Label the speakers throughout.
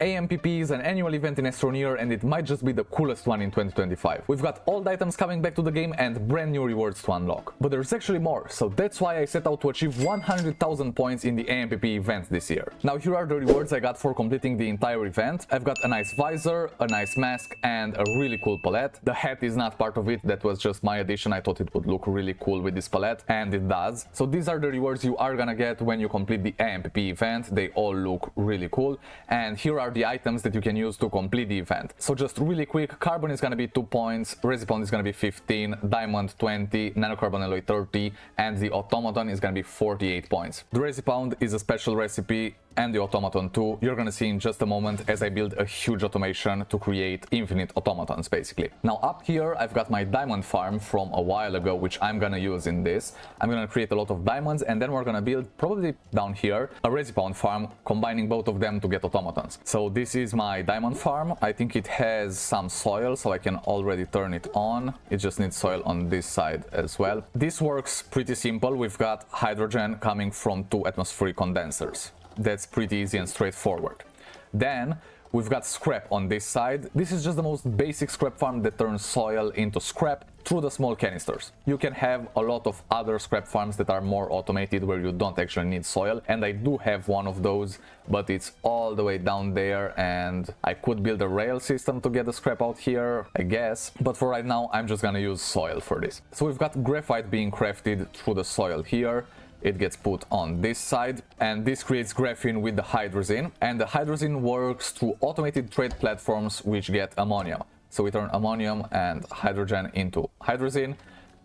Speaker 1: AMPP is an annual event in Astroneer and it might just be the coolest one in 2025. We've got old items coming back to the game and brand new rewards to unlock. But there's actually more, so that's why I set out to achieve 100,000 points in the AMPP event this year. Now here are the rewards I got for completing the entire event. I've got a nice visor, a nice mask and a really cool palette. The hat is not part of it, that was just my addition. I thought it would look really cool with this palette and it does. So these are the rewards you are gonna get when you complete the AMPP event. They all look really cool and here are the items that you can use to complete the event. So just really quick, carbon is gonna be 2 points, respawn is gonna be 15, diamond 20, nanocarbon alloy 30, and the automaton is gonna be 48 points. The respawn is a special recipe and the automaton too. You're gonna see in just a moment as I build a huge automation to create infinite automatons basically. Now up here I've got my diamond farm from a while ago, which I'm gonna use in this. I'm gonna create a lot of diamonds and then we're gonna build probably down here a respawn farm, combining both of them to get automatons. So this is my diamond farm. I think it has some soil, so I can already turn it on. It just needs soil on this side as well. This works pretty simple. We've got hydrogen coming from 2 atmospheric condensers. That's pretty easy and straightforward. Then we've got scrap on this side. This is just the most basic scrap farm that turns soil into scrap through the small canisters. You can have a lot of other scrap farms that are more automated where you don't actually need soil, and I do have one of those, but it's all the way down there and I could build a rail system to get the scrap out here, I guess, but for right now I'm just gonna use soil for this. So we've got graphite being crafted through the soil here. It gets put on this side and this creates graphene with the hydrazine, and the hydrazine works through automated trade platforms which get ammonia. So we turn ammonium and hydrogen into hydrazine.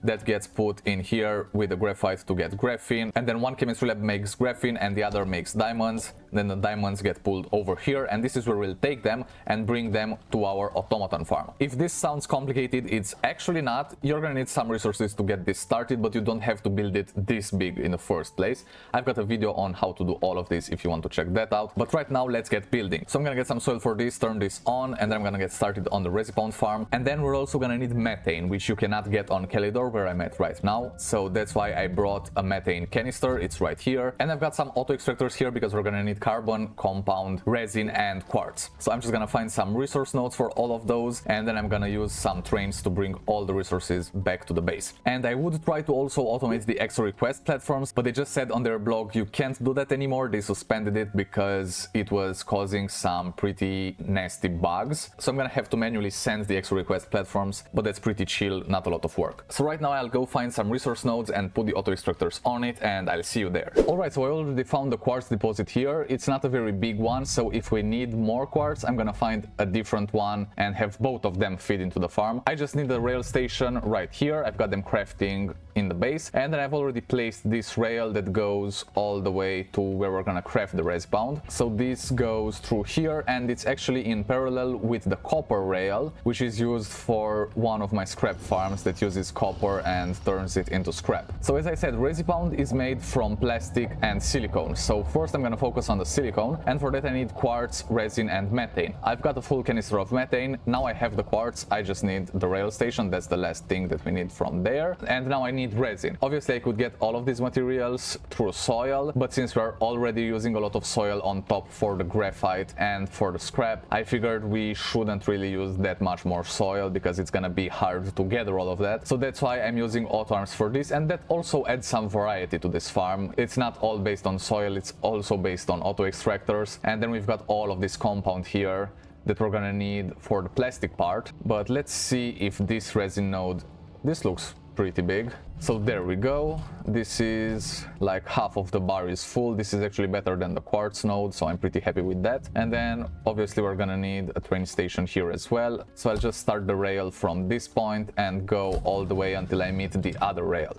Speaker 1: That gets put in here with the graphite to get graphene, and then one chemistry lab makes graphene and the other makes diamonds. Then the diamonds get pulled over here and this is where we'll take them and bring them to our automaton farm. If this sounds complicated, it's actually not. You're gonna need some resources to get this started, but you don't have to build it this big in the first place. I've got a video on how to do all of this if you want to check that out, but right now let's get building. So I'm gonna get some soil for this, turn this on, and then I'm gonna get started on the respawn farm. And then we're also gonna need methane, which you cannot get on Calidor where I'm at right now, so that's why I brought a methane canister. It's right here, and I've got some auto extractors here because we're gonna need carbon, compound, resin and quartz. So I'm just gonna find some resource nodes for all of those, and then I'm gonna use some trains to bring all the resources back to the base. And I would try to also automate the extra request platforms, but they just said on their blog you can't do that anymore. They suspended it because it was causing some pretty nasty bugs. So I'm gonna have to manually send the extra request platforms, but that's pretty chill, not a lot of work. So right now I'll go find some resource nodes and put the auto extractors on it, and I'll see you there. Alright, so I already found the quartz deposit here. It's not a very big one, so if we need more quartz, I'm gonna find a different one and have both of them feed into the farm. I just need the rail station right here. I've got them crafting in the base, and then I've already placed this rail that goes all the way to where we're gonna craft the respawn. So this goes through here, and it's actually in parallel with the copper rail, which is used for one of my scrap farms that uses copper and turns it into scrap. So as I said, respawn is made from plastic and silicone. So first I'm gonna focus on the silicone, and for that I need quartz, resin and methane. I've got a full canister of methane. Now I have the quartz, I just need the rail station. That's the last thing that we need from there. And now I need resin. Obviously I could get all of these materials through soil, but since we're already using a lot of soil on top for the graphite and for the scrap, I figured we shouldn't really use that much more soil because it's gonna be hard to gather all of that. So that's why I'm using auto arms for this, and that also adds some variety to this farm. It's not all based on soil, it's also based on auto extractors. And then we've got all of this compound here that we're gonna need for the plastic part. But let's see if this resin node, this looks pretty big. So there we go. This is like half of the bar is full. This is actually better than the quartz node, so I'm pretty happy with that. And then obviously we're gonna need a train station here as well. So I'll just start the rail from this point and go all the way until I meet the other rail.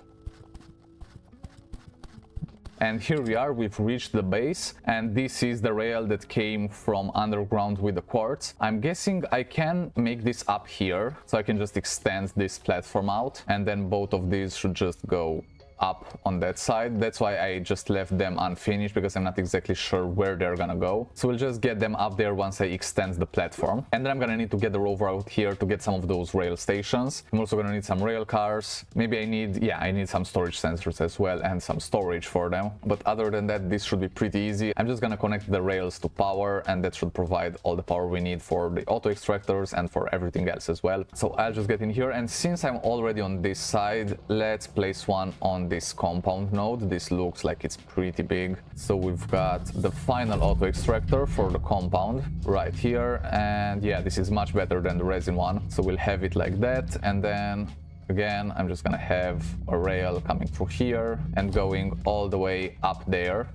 Speaker 1: And here we are, we've reached the base, and this is the rail that came from underground with the quartz. I'm guessing I can make this up here, so I can just extend this platform out, and then both of these should just go up on that side. That's why I just left them unfinished, because I'm not exactly sure where they're gonna go. So we'll just get them up there once I extend the platform. And then I'm gonna need to get the rover out here to get some of those rail stations. I'm also gonna need some rail cars. Maybe I need some storage sensors as well and some storage for them. But other than that, this should be pretty easy. I'm just gonna connect the rails to power, and that should provide all the power we need for the auto extractors and for everything else as well. So I'll just get in here, and since I'm already on this side, let's place one on this compound node. This looks like it's pretty big. So we've got the final auto extractor for the compound right here, and yeah, this is much better than the resin one. So we'll have it like that, and then again, I'm just gonna have a rail coming through here and going all the way up there.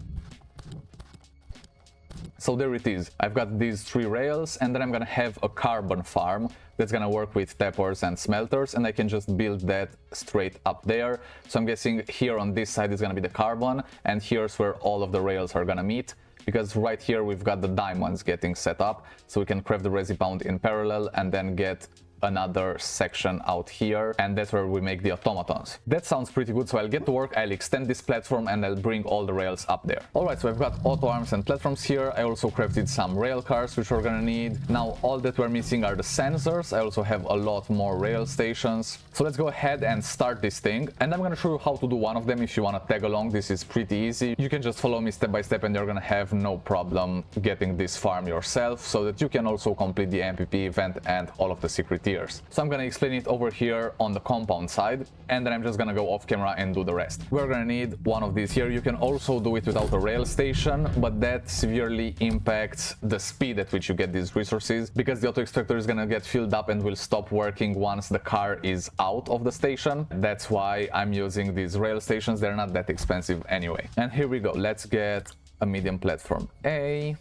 Speaker 1: So there it is. I've got these 3 rails, and then I'm gonna have a carbon farm that's gonna work with tappers and smelters, and I can just build that straight up there. So I'm guessing here on this side is gonna be the carbon, and here's where all of the rails are gonna meet, because right here we've got the diamonds getting set up, so we can craft the resi-pound in parallel and then get another section out here, and that's where we make the automatons. That sounds pretty good, so I'll get to work. I'll extend this platform and I'll bring all the rails up there. Alright, so I've got auto arms and platforms here. I also crafted some rail cars, which we're gonna need. Now all that we're missing are the sensors. I also have a lot more rail stations. So let's go ahead and start this thing, and I'm gonna show you how to do one of them. If you want to tag along, this is pretty easy. You can just follow me step by step and you're gonna have no problem getting this farm yourself, so that you can also complete the AMPP event and all of the secret tiers. So I'm gonna explain it over here on the compound side, and then I'm just gonna go off camera and do the rest. We're gonna need one of these here. You can also do it without a rail station, but that severely impacts the speed at which you get these resources, because the auto extractor is gonna get filled up and will stop working once the car is out of the station. That's why I'm using these rail stations. They're not that expensive anyway. And here we go. Let's get a medium platform A,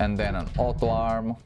Speaker 1: and then an auto arm.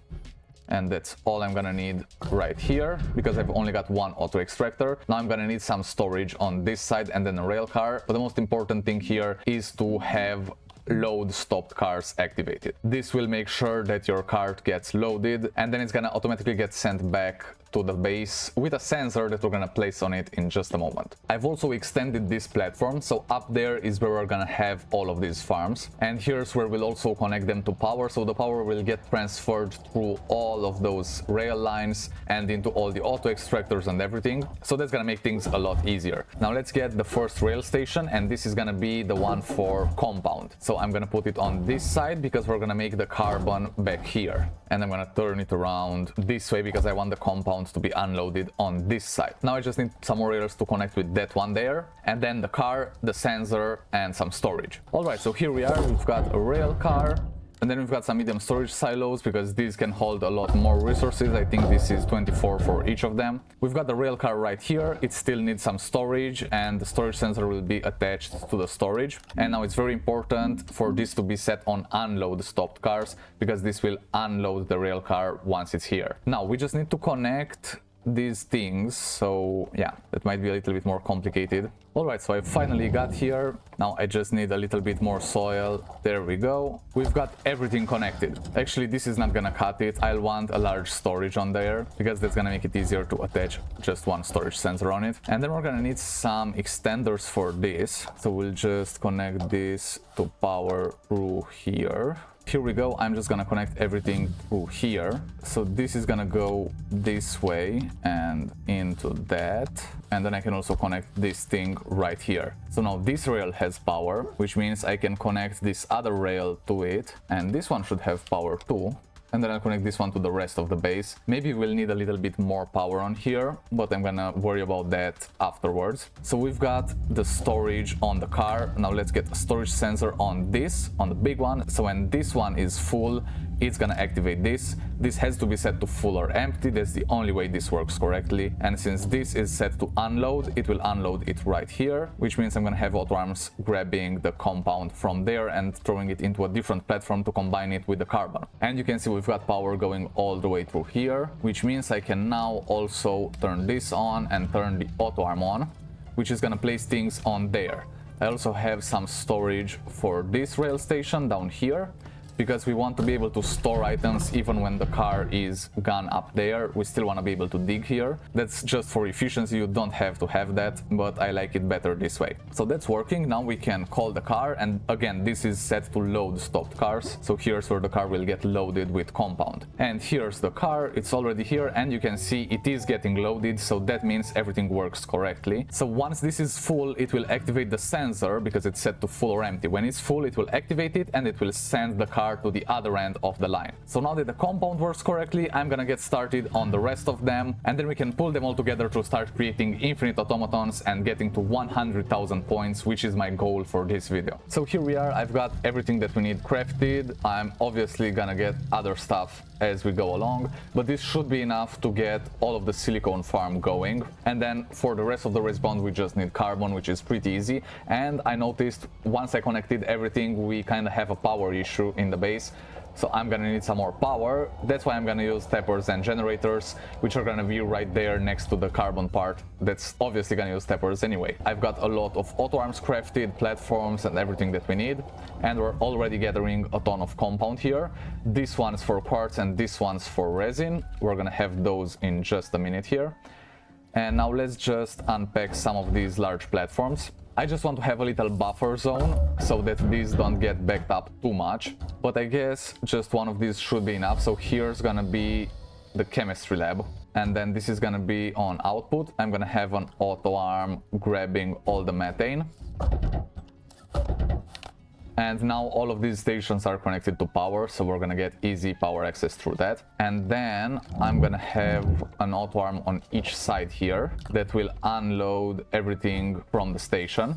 Speaker 1: And that's all I'm gonna need right here, because I've only got one auto extractor. Now I'm gonna need some storage on this side and then a rail car. But the most important thing here is to have load stopped cars activated. This will make sure that your cart gets loaded, and then it's gonna automatically get sent back to the base with a sensor that we're gonna place on it in just a moment. I've also extended this platform, so up there is where we're gonna have all of these farms, and here's where we'll also connect them to power, so the power will get transferred through all of those rail lines and into all the auto extractors and everything. So that's gonna make things a lot easier. Now let's get the first rail station, and this is gonna be the one for compound. So I'm gonna put it on this side because we're gonna make the carbon back here, and I'm gonna turn it around this way because I want the compound to be unloaded on this side. Now I just need some more rails to connect with that one there, and then the car, the sensor, and some storage. Alright, so here we are. We've got a rail car, and then we've got some medium storage silos, because these can hold a lot more resources. I think this is 24 for each of them. We've got the rail car right here. It still needs some storage, and the storage sensor will be attached to the storage. And now it's very important for this to be set on unload stopped cars, because this will unload the rail car once it's here. Now we just need to connect these things, so yeah, that might be a little bit more complicated. Alright, so I finally got here. Now I just need a little bit more soil. There we go. We've got everything connected. Actually, this is not gonna cut it. I'll want a large storage on there, because that's gonna make it easier to attach just one storage sensor on it. And then we're gonna need some extenders for this, so we'll just connect this to power through here. Here we go. I'm just gonna connect everything through here. So this is gonna go this way and into that. And then I can also connect this thing right here. So now this rail has power, which means I can connect this other rail to it. And this one should have power too. And then I'll connect this one to the rest of the base. Maybe we'll need a little bit more power on here, but I'm gonna worry about that afterwards. So we've got the storage on the car. Now let's get a storage sensor on this, on the big one. So when this one is full, it's gonna activate this. This has to be set to full or empty. That's the only way this works correctly. And since this is set to unload, it will unload it right here, which means I'm gonna have auto arms grabbing the compound from there and throwing it into a different platform to combine it with the carbon. And you can see we've got power going all the way through here, which means I can now also turn this on and turn the auto arm on, which is gonna place things on there. I also have some storage for this rail station down here. because we want to be able to store items even when the car is gone up there. We still want to be able to dig here. That's just for efficiency, you don't have to have that, but I like it better this way. So that's working. Now we can call the car, and again, this is set to load stopped cars. So here's where the car will get loaded with compound. And here's the car, it's already here, and you can see it is getting loaded, so that means everything works correctly. So once this is full, it will activate the sensor because it's set to full or empty. When it's full, it will activate it and it will send the car to the other end of the line. So now that the compound works correctly, I'm gonna get started on the rest of them, and then we can pull them all together to start creating infinite automatons and getting to 100,000 points, which is my goal for this video. So here we are, I've got everything that we need crafted. I'm obviously gonna get other stuff as we go along, but this should be enough to get all of the silicone farm going. And then for the rest of the respawn, we just need carbon, which is pretty easy. And I noticed once I connected everything, we kind of have a power issue in the base. So I'm gonna need some more power. That's why I'm gonna use tappers and generators, which are gonna be right there next to the carbon part. That's obviously gonna use tappers anyway. I've got a lot of auto arms crafted, platforms, and everything that we need. And we're already gathering a ton of compound here. This one's for quartz and this one's for resin. We're gonna have those in just a minute here. And now let's just unpack some of these large platforms. I just want to have a little buffer zone so that these don't get backed up too much, but I guess just one of these should be enough. So here's gonna be the chemistry lab, and then this is gonna be on output. I'm gonna have an auto arm grabbing all the methane. And now all of these stations are connected to power, so we're gonna get easy power access through that. And then I'm gonna have an auto arm on each side here that will unload everything from the station.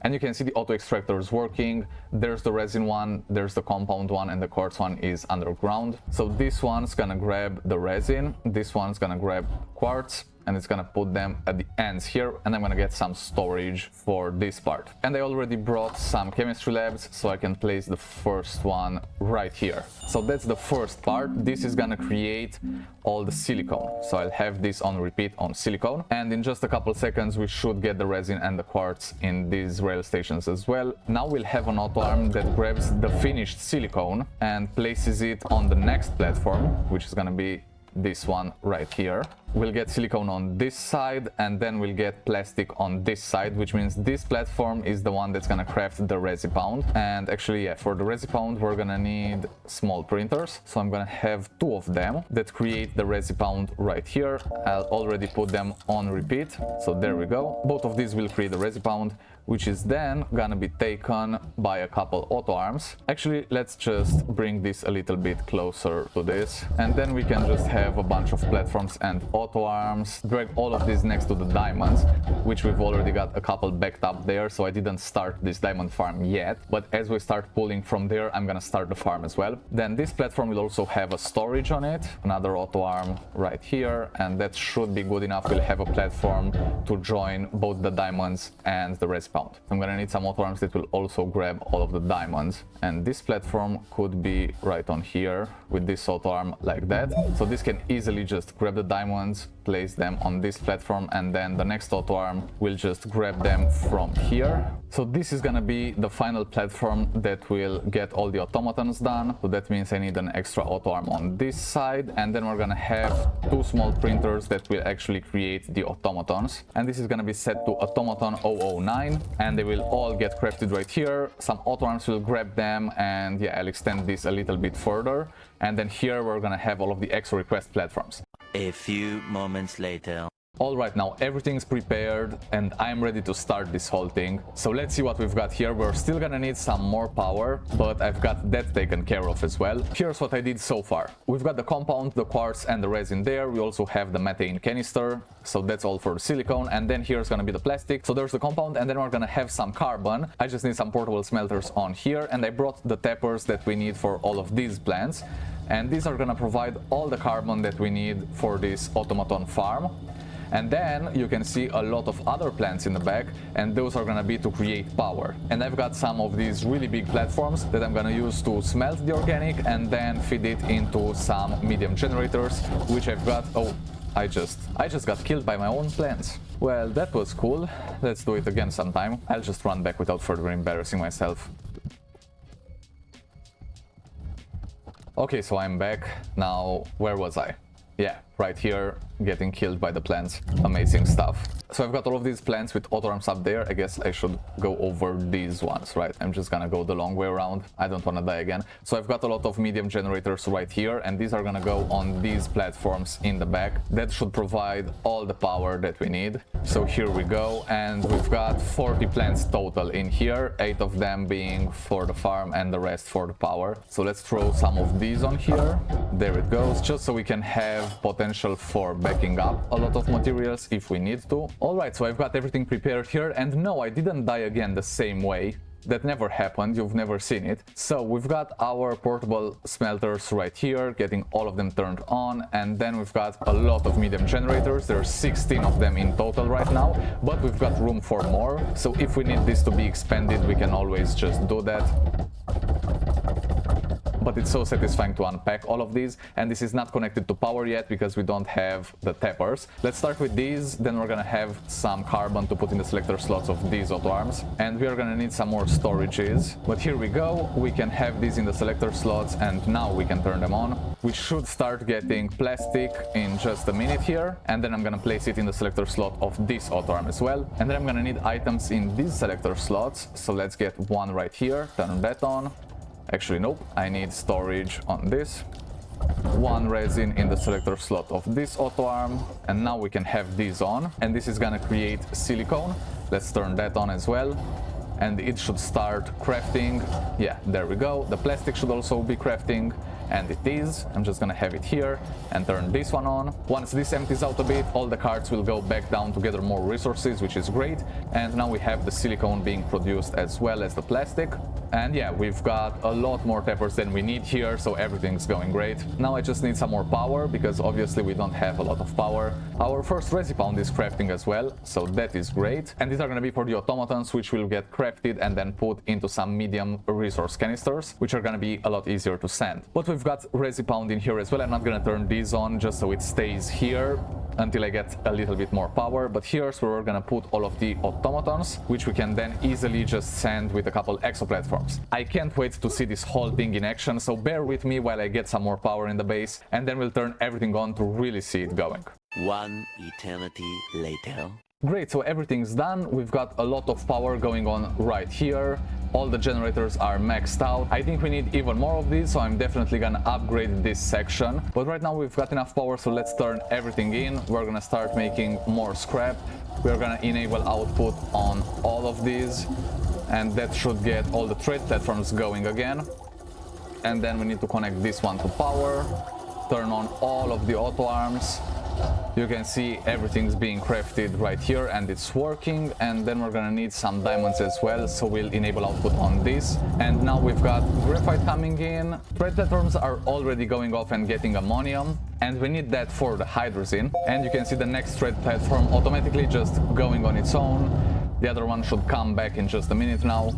Speaker 1: And you can see the auto extractor is working. There's the resin one, there's the compound one, and the quartz one is underground. So this one's gonna grab the resin, this one's gonna grab quartz, and it's gonna put them at the ends here, and I'm gonna get some storage for this part. And I already brought some chemistry labs, so I can place the first one right here. So that's the first part. This is gonna create all the silicone. So I'll have this on repeat on silicone, and in just a couple seconds we should get the resin and the quartz in these rail stations as well. Now we'll have an auto arm that grabs the finished silicone and places it on the next platform, which is gonna be this one right here. We'll get silicone on this side, and then we'll get plastic on this side, which means this platform is the one that's gonna craft the resipound. And actually, yeah, for the resipound we're gonna need small printers, so I'm gonna have 2 of them that create the resipound right here. I'll already put them on repeat, so there we go. Both of these will create the resipound, which is then gonna be taken by a couple auto arms. Actually, let's just bring this a little bit closer to this, and then we can just have a bunch of platforms and auto arms, drag all of these next to the diamonds, which we've already got a couple backed up there, so I didn't start this diamond farm yet, but as we start pulling from there, I'm gonna start the farm as well. Then this platform will also have a storage on it, another auto arm right here, and that should be good enough. We'll have a platform to join both the diamonds and the recipe. I'm gonna need some auto arms that will also grab all of the diamonds, and this platform could be right on here with this auto arm like that. So this can easily just grab the diamonds, place them on this platform, and then the next auto arm will just grab them from here. So this is gonna be the final platform that will get all the automatons done. So that means I need an extra auto arm on this side, and then we're gonna have 2 small printers that will actually create the automatons. And this is gonna be set to automaton 009, and they will all get crafted right here. Some auto arms will grab them, and yeah, I'll extend this a little bit further. And then here we're gonna have all of the extra request platforms.
Speaker 2: A few moments later.
Speaker 1: Alright, now everything's prepared and I'm ready to start this whole thing. So let's see what we've got here. We're still gonna need some more power, but I've got that taken care of as well. Here's what I did so far. We've got the compound, the quartz, and the resin there. We also have the methane canister, so that's all for the silicone. And then here's gonna be the plastic. So there's the compound, and then we're gonna have some carbon. I just need some portable smelters on here, and I brought the tappers that we need for all of these plants. And these are gonna provide all the carbon that we need for this automaton farm. And then you can see a lot of other plants in the back, and those are gonna be to create power. And I've got some of these really big platforms that I'm gonna use to smelt the organic and then feed it into some medium generators, which I've got. Oh, I just got killed by my own plants. Well, that was cool. Let's do it again sometime. I'll just run back without further embarrassing myself. Okay, so I'm back. Now, where was I? Yeah, right here, getting killed by the plants. Amazing stuff. So I've got all of these plants with auto arms up there. I guess I should go over these ones, right? I'm just gonna go the long way around. I don't want to die again. So I've got a lot of medium generators right here, and these are gonna go on these platforms in the back. That should provide all the power that we need. So here we go, and we've got 40 plants total in here, 8 of them being for the farm and the rest for the power. So let's throw some of these on here. There it goes, just so we can have potential for backing up a lot of materials if we need to. Alright, so I've got everything prepared here, and no, I didn't die again the same way. That never happened, you've never seen it. So we've got our portable smelters right here, getting all of them turned on, and then we've got a lot of medium generators. There's 16 of them in total right now, but we've got room for more. So if we need this to be expanded, we can always just do that. But it's so satisfying to unpack all of these, and this is not connected to power yet because we don't have the tappers. Let's start with these, then we're gonna have some carbon to put in the selector slots of these auto arms, and we are gonna need some more storages. But here we go, we can have these in the selector slots, and now we can turn them on. We should start getting plastic in just a minute here, and then I'm gonna place it in the selector slot of this auto arm as well. And then I'm gonna need items in these selector slots, so let's get one right here, turn that on. Actually, nope, I need storage on this. One resin in the selector slot of this auto arm, and now we can have these on, and this is gonna create silicone. Let's turn that on as well, and it should start crafting. Yeah, there we go. The plastic should also be crafting, and it is. I'm just gonna have it here and turn this one on. Once this empties out a bit, all the carts will go back down to gather more resources, which is great. And now we have the silicone being produced as well as the plastic. And yeah, we've got a lot more tappers than we need here, so everything's going great. Now I just need some more power, because obviously we don't have a lot of power. Our first resi-pound is crafting as well, so that is great. And these are gonna be for the automatons, which will get crafted and then put into some medium resource canisters, which are gonna be a lot easier to send. But we've got resi-pound in here as well. I'm not gonna turn these on just so it stays here until I get a little bit more power, but here's where we're gonna put all of the automatons, which we can then easily just send with a couple exo platforms. I can't wait to see this whole thing in action, so bear with me while I get some more power in the base, and then we'll turn everything on to really see it going.
Speaker 2: One eternity later.
Speaker 1: Great, so everything's done. We've got a lot of power going on right here. All the generators are maxed out. I think we need even more of these, so I'm definitely gonna upgrade this section. But right now we've got enough power, so let's turn everything in. We're gonna start making more scrap. We're gonna enable output on all of these, and that should get all the trade platforms going again. And then we need to connect this one to power, turn on all of the auto arms. You can see everything's being crafted right here, and it's working. And then we're gonna need some diamonds as well, so we'll enable output on this. And now we've got graphite coming in. Trade platforms are already going off and getting ammonium, and we need that for the hydrogen. And you can see the next trade platform automatically just going on its own. The other one should come back in just a minute now.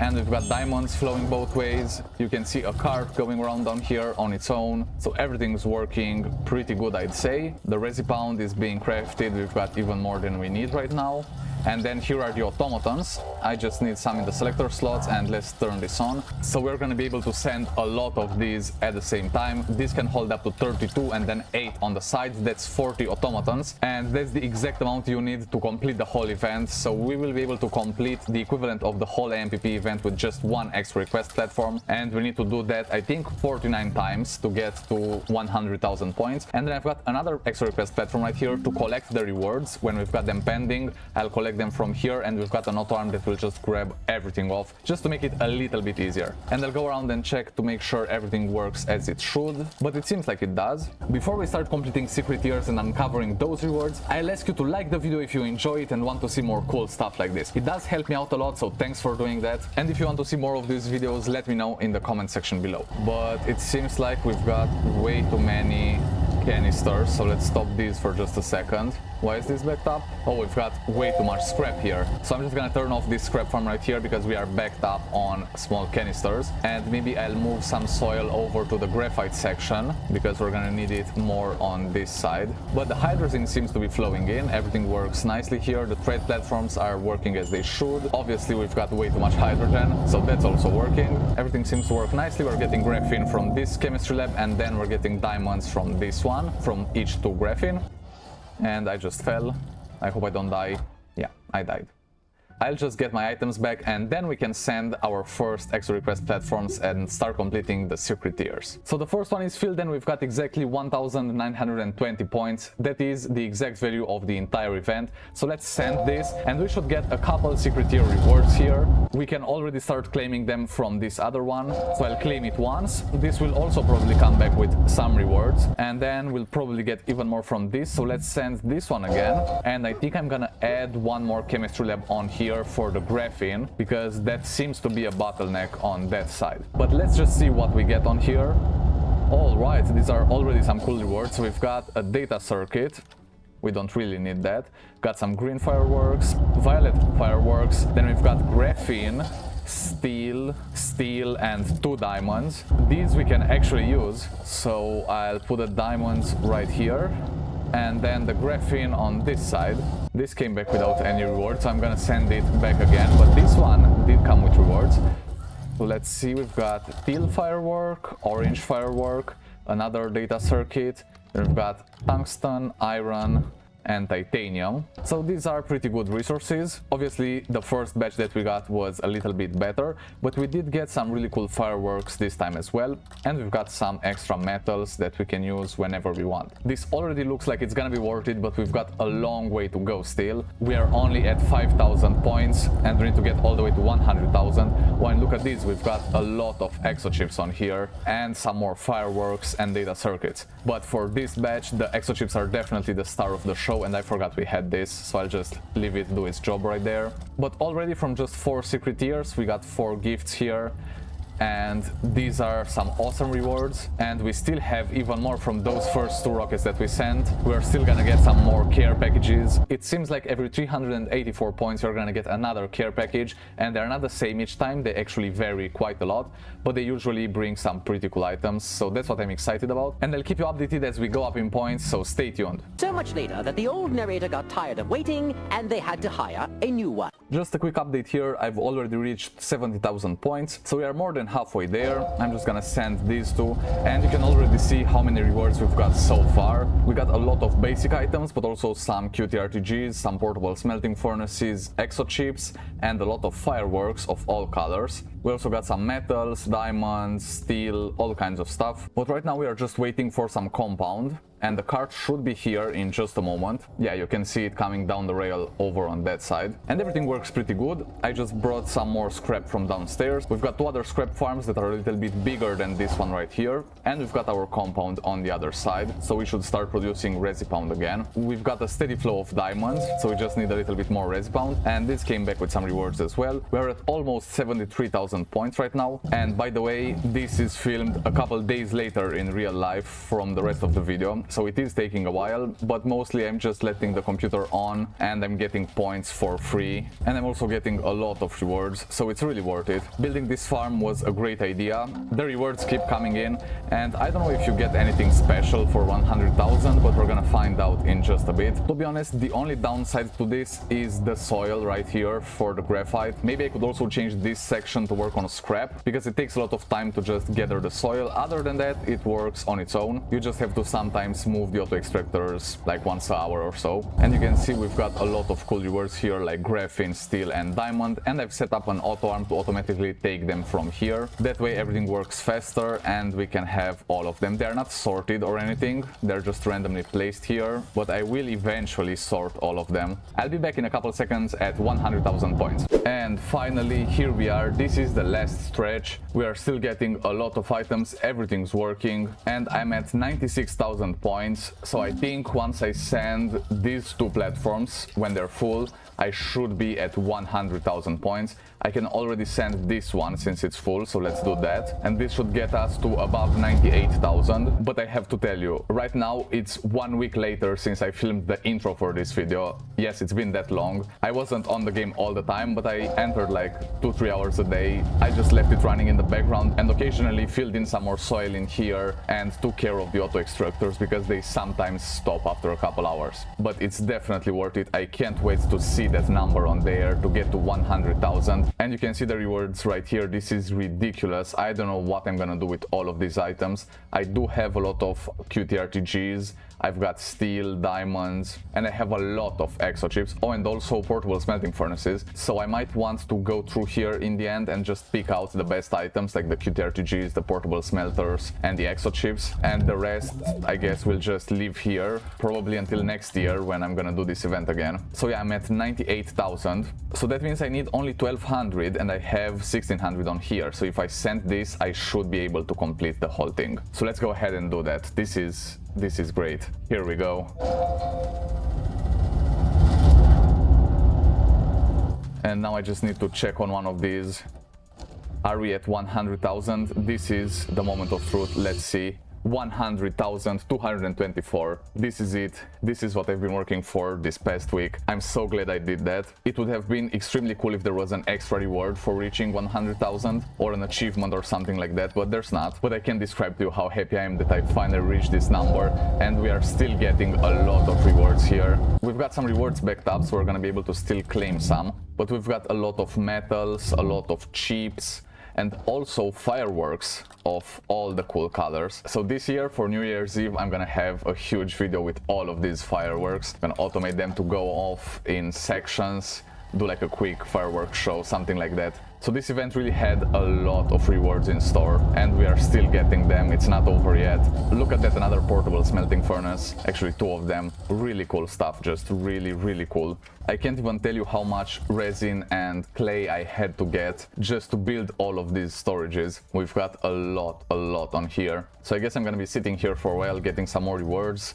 Speaker 1: And we've got diamonds flowing both ways. You can see a cart going around down here on its own. So everything's working pretty good, I'd say. The resi-pound is being crafted. We've got even more than we need right now. And then here are the automatons. I just need some in the selector slots, and let's turn this on. So we're going to be able to send a lot of these at the same time. This can hold up to 32 and then 8 on the sides. That's 40 automatons, and that's the exact amount you need to complete the whole event. So we will be able to complete the equivalent of the whole AMPP event with just one extra request platform, and we need to do that, I think, 49 times to get to 100,000 points. And then I've got another extra request platform right here to collect the rewards. When we've got them pending, I'll collect them from here, and we've got an auto arm that will just grab everything off just to make it a little bit easier. And I'll go around and check to make sure everything works as it should, but it seems like it does. Before we start completing secret tiers and uncovering those rewards, I'll ask you to like the video if you enjoy it and want to see more cool stuff like this. It does help me out a lot, so thanks for doing that. And if you want to see more of these videos, let me know in the comment section below. But it seems like we've got way too many canisters, so let's stop these for just a second. Why is this backed up? Oh, we've got way too much scrap here. So I'm just gonna turn off this scrap farm right here because we are backed up on small canisters. And maybe I'll move some soil over to the graphite section because we're gonna need it more on this side. But the hydrogen seems to be flowing in. Everything works nicely here. The trade platforms are working as they should. Obviously, we've got way too much hydrogen, so that's also working. Everything seems to work nicely. We're getting graphene from this chemistry lab, and then we're getting diamonds from this one, from each 2 graphene. And I just fell. I hope I don't die. Yeah, I died. I'll just get my items back and then we can send our first extra request platforms and start completing the secret tiers. So the first one is filled and we've got exactly 1920 points. That is the exact value of the entire event. So let's send this and we should get a couple secret tier rewards here. We can already start claiming them from this other one. So I'll claim it once. This will also probably come back with some rewards and then we'll probably get even more from this. So let's send this one again. And I think I'm gonna add one more chemistry lab on here for the graphene because that seems to be a bottleneck on that side. But let's just see what we get on here. All right, these are already some cool rewards. We've got a data circuit. We don't really need that. Got some green fireworks, violet fireworks. Then we've got graphene, steel and 2 diamonds. These we can actually use. So I'll put the diamonds right here. And then the graphene on this side. This came back without any rewards, so I'm gonna send it back again. But this one did come with rewards. So let's see, we've got teal firework, orange firework, another data circuit. Then we've got tungsten, iron, and titanium. So these are pretty good resources. Obviously the first batch that we got was a little bit better, but we did get some really cool fireworks this time as well, and we've got some extra metals that we can use whenever we want. This already looks like it's gonna be worth it, but we've got a long way to go still. We are only at 5,000 points and we need to get all the way to 100,000. Well, look at this, we've got a lot of exochips on here and some more fireworks and data circuits. But for this batch the exochips are definitely the star of the show, and I forgot we had this, so I'll just leave it do its job right there. But already from just 4 secret tiers we got 4 gifts here, and these are some awesome rewards, and we still have even more from those first 2 rockets that we sent. We're still gonna get some more care packages. It seems like every 384 points you're gonna get another care package, and they're not the same each time. They actually vary quite a lot, but they usually bring some pretty cool items, so that's what I'm excited about. And I'll keep you updated as we go up in points, so stay tuned.
Speaker 3: So much later that the old narrator got tired of waiting and they had to hire a new one.
Speaker 1: Just a quick update here, I've already reached 70,000 points, so we are more than halfway there. I'm just gonna send these 2, and you can already see how many rewards we've got so far. We got a lot of basic items, but also some QTRTGs, some portable smelting furnaces, exochips, and a lot of fireworks of all colors. We also got some metals, diamonds, steel, all kinds of stuff. But right now we are just waiting for some compound, and the cart should be here in just a moment. Yeah, you can see it coming down the rail over on that side. And everything works pretty good. I just brought some more scrap from downstairs. We've got 2 other scrap farms that are a little bit bigger than this one right here. And we've got our compound on the other side, so we should start producing resipound again. We've got a steady flow of diamonds, so we just need a little bit more resipound. And this came back with some rewards as well. We're at almost 73,000 points right now. And by the way, this is filmed a couple days later in real life from the rest of the video. So it is taking a while, but mostly I'm just letting the computer on and I'm getting points for free, and I'm also getting a lot of rewards, so it's really worth it. Building this farm was a great idea. The rewards keep coming in, and I don't know if you get anything special for 100,000, but we're gonna find out in just a bit. To be honest, the only downside to this is the soil right here for the graphite. Maybe I could also change this section to work on scrap, because it takes a lot of time to just gather the soil. Other than that, it works on its own. You just have to sometimes move the auto extractors like once an hour or so. And you can see we've got a lot of cool rewards here like graphene, steel and diamond, and I've set up an auto arm to automatically take them from here. That way everything works faster and we can have all of them. They're not sorted or anything, they're just randomly placed here, but I will eventually sort all of them. I'll be back in a couple seconds at 100,000 points. And finally, here we are. This is is the last stretch. We are still getting a lot of items, everything's working, and I'm at 96,000 points. So I think once I send these two platforms, when they're full, I should be at 100,000 points. I can already send this one since it's full, so let's do that. And this should get us to above 98,000. But I have to tell you, right now it's 1 week later since I filmed the intro for this video. Yes, it's been that long. I wasn't on the game all the time, but I entered like 2-3 hours a day. I just left it running in the background and occasionally filled in some more soil in here and took care of the auto extractors because they sometimes stop after a couple hours. But it's definitely worth it. I can't wait to see that number on there to get to 100,000. And you can see the rewards right here. This is ridiculous. I don't know what I'm gonna do with all of these items. I do have a lot of QTRTGs. I've got steel, diamonds, and I have a lot of exo chips. Oh, and also portable smelting furnaces. So I might want to go through here in the end and just pick out the best items like the QTRTGs, the portable smelters, and the exo chips. And the rest, I guess, will just live here, probably until next year when I'm gonna do this event again. So yeah, I'm at 98,000. So that means I need only 1,200 and I have 1,600 on here. So if I send this, I should be able to complete the whole thing. So let's go ahead and do that. This is great. Here we go. And now I just need to check on one of these. Are we at 100,000? This is the moment of truth. Let's see. 100,224. This is it. This is what I've been working for this past week. I'm so glad I did that. It would have been extremely cool if there was an extra reward for reaching 100,000 or an achievement or something like that, but there's not. But I can describe to you how happy I am that I finally reached this number, and we are still getting a lot of rewards here. We've got some rewards backed up, so we're gonna be able to still claim some, but we've got a lot of metals, a lot of chips, and also fireworks of all the cool colors. So this year for New Year's Eve, I'm gonna have a huge video with all of these fireworks. I'm gonna automate them to go off in sections, do like a quick fireworks show, something like that. So this event really had a lot of rewards in store, and we are still getting them. It's not over yet. Look at that, another portable smelting furnace. Actually, 2 of them. Really cool stuff, just really, really cool. I can't even tell you how much resin and clay I had to get just to build all of these storages. We've got a lot on here. So I guess I'm gonna be sitting here for a while, getting some more rewards.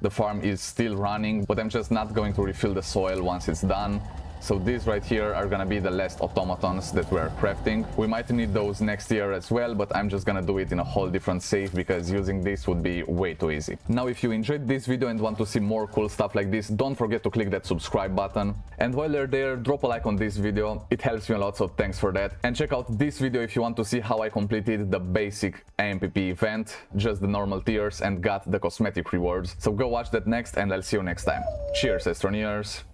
Speaker 1: The farm is still running, but I'm just not going to refill the soil once it's done. So these right here are gonna be the last automatons that we're crafting. We might need those next year as well, but I'm just gonna do it in a whole different save because using this would be way too easy. Now, if you enjoyed this video and want to see more cool stuff like this, don't forget to click that subscribe button. And while you're there, drop a like on this video. It helps me a lot, so thanks for that. And check out this video if you want to see how I completed the basic AMPP event, just the normal tiers, and got the cosmetic rewards. So go watch that next, and I'll see you next time. Cheers, Astroneers!